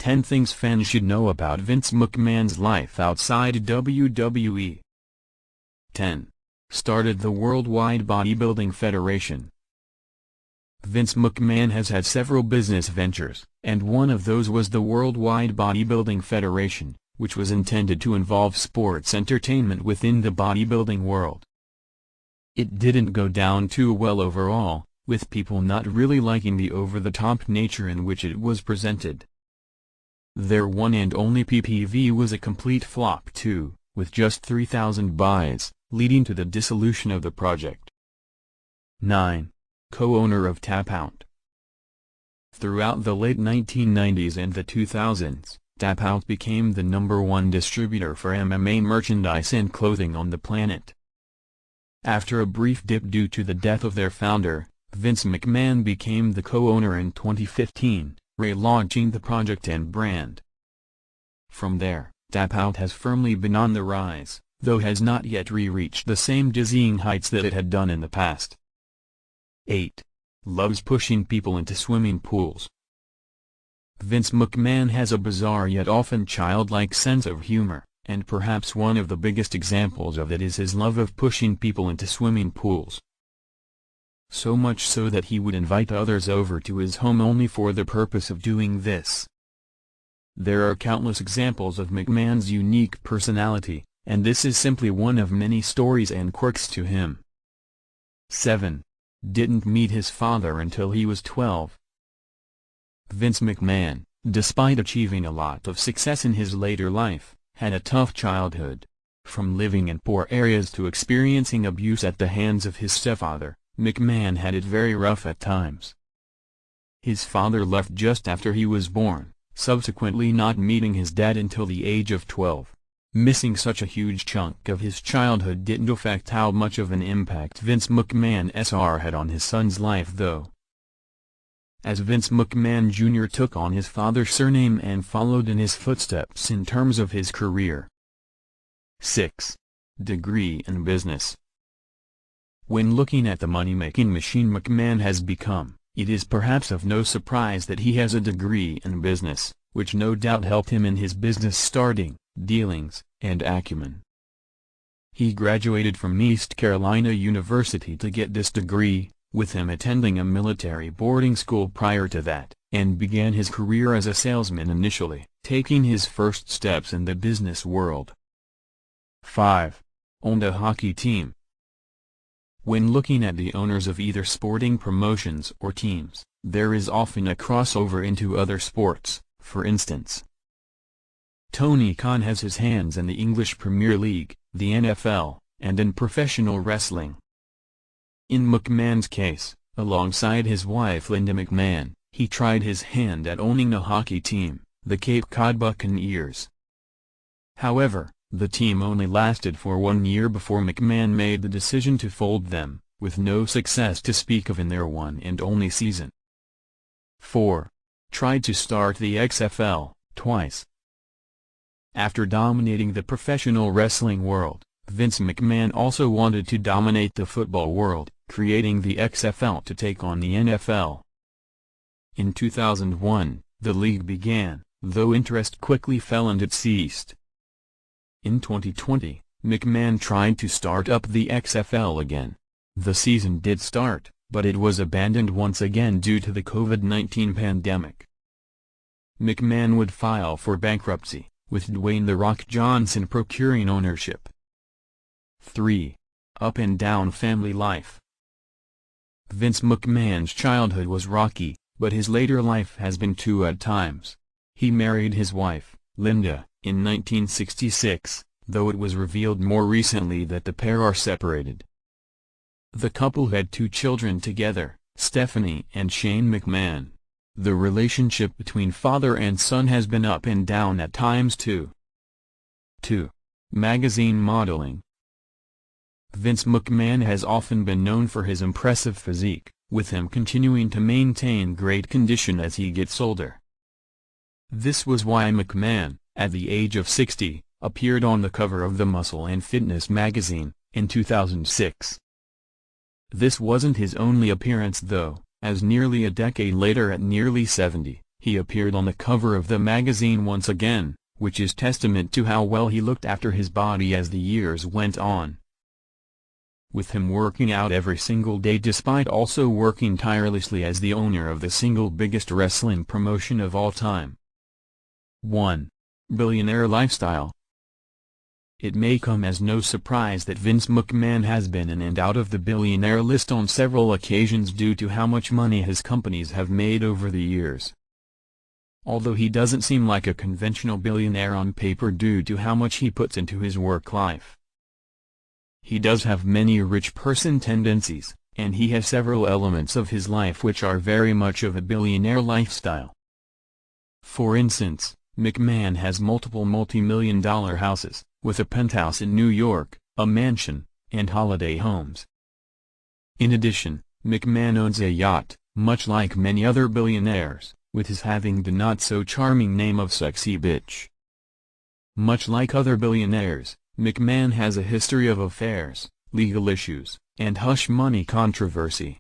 10 Things Fans Should Know About Vince McMahon's Life Outside WWE. 10. Started the Worldwide Bodybuilding Federation. Vince McMahon has had several business ventures, and one of those was the Worldwide Bodybuilding Federation, which was intended to involve sports entertainment within the bodybuilding world. It didn't go down too well overall, with people not really liking the over-the-top nature in which it was presented. Their one and only PPV was a complete flop too, with just 3,000 buys, leading to the dissolution of the project. 9. Co-owner of Tapout. Throughout the late 1990s and the 2000s, Tapout became the #1 distributor for MMA merchandise and clothing on the planet. After a brief dip due to the death of their founder, Vince McMahon became the co-owner in 2015, relaunching the project and brand. From there, Tapout has firmly been on the rise, though has not yet reached the same dizzying heights that it had done in the past. 8. Loves pushing people into swimming pools. Vince McMahon has a bizarre yet often childlike sense of humor, and perhaps one of the biggest examples of it is his love of pushing people into swimming pools. So much so that he would invite others over to his home only for the purpose of doing this. There are countless examples of McMahon's unique personality, and this is simply one of many stories and quirks to him. 7. Didn't meet his father until he was 12. Vince McMahon, despite achieving a lot of success in his later life, had a tough childhood. From living in poor areas to experiencing abuse at the hands of his stepfather, McMahon had it very rough at times. His father left just after he was born, subsequently not meeting his dad until the age of 12. Missing such a huge chunk of his childhood didn't affect how much of an impact Vince McMahon Sr. had on his son's life though. As Vince McMahon Jr. took on his father's surname and followed in his footsteps in terms of his career. 6. Degree in business. When looking at the money-making machine McMahon has become, it is perhaps of no surprise that he has a degree in business, which no doubt helped him in his business starting, dealings, and acumen. He graduated from East Carolina University to get this degree, with him attending a military boarding school prior to that, and began his career as a salesman initially, taking his first steps in the business world. 5. Owned a hockey team. When looking at the owners of either sporting promotions or teams, there is often a crossover into other sports. For instance, Tony Khan has his hands in the English Premier League, the NFL, and in professional wrestling. In McMahon's case, alongside his wife Linda McMahon, he tried his hand at owning a hockey team, the Cape Cod Buccaneers. However, the team only lasted for 1 year before McMahon made the decision to fold them, with no success to speak of in their one and only season. 4. Tried to start the XFL twice. After dominating the professional wrestling world, Vince McMahon also wanted to dominate the football world, creating the XFL to take on the NFL. In 2001, the league began, though interest quickly fell and it ceased. In 2020, McMahon tried to start up the XFL again. The season did start, but it was abandoned once again due to the COVID-19 pandemic. McMahon would file for bankruptcy, with Dwayne "The Rock" Johnson procuring ownership. 3. Up and down family life. Vince McMahon's childhood was rocky, but his later life has been too at times. He married his wife, Linda, in 1966, though it was revealed more recently that the pair are separated. The couple had 2 children together, Stephanie and Shane McMahon. The relationship between father and son has been up and down at times too. 2. Magazine modeling. Vince McMahon has often been known for his impressive physique, with him continuing to maintain great condition as he gets older. This was why McMahon, at the age of 60, appeared on the cover of the Muscle and Fitness magazine, in 2006. This wasn't his only appearance though, as nearly a decade later at nearly 70, He appeared on the cover of the magazine once again, which is testament to how well he looked after his body as the years went on. With him working out every single day despite also working tirelessly as the owner of the single biggest wrestling promotion of all time. 1. Billionaire Lifestyle. It may come as no surprise that Vince McMahon has been in and out of the billionaire list on several occasions due to how much money his companies have made over the years. Although he doesn't seem like a conventional billionaire on paper due to how much he puts into his work life. He does have many rich person tendencies, and he has several elements of his life which are very much of a billionaire lifestyle. For instance, McMahon has multiple multi-million-dollar houses, with a penthouse in New York, a mansion, and holiday homes. In addition, McMahon owns a yacht, much like many other billionaires, with his having the not-so-charming name of Sexy Bitch. Much like other billionaires, McMahon has a history of affairs, legal issues, and hush money controversy.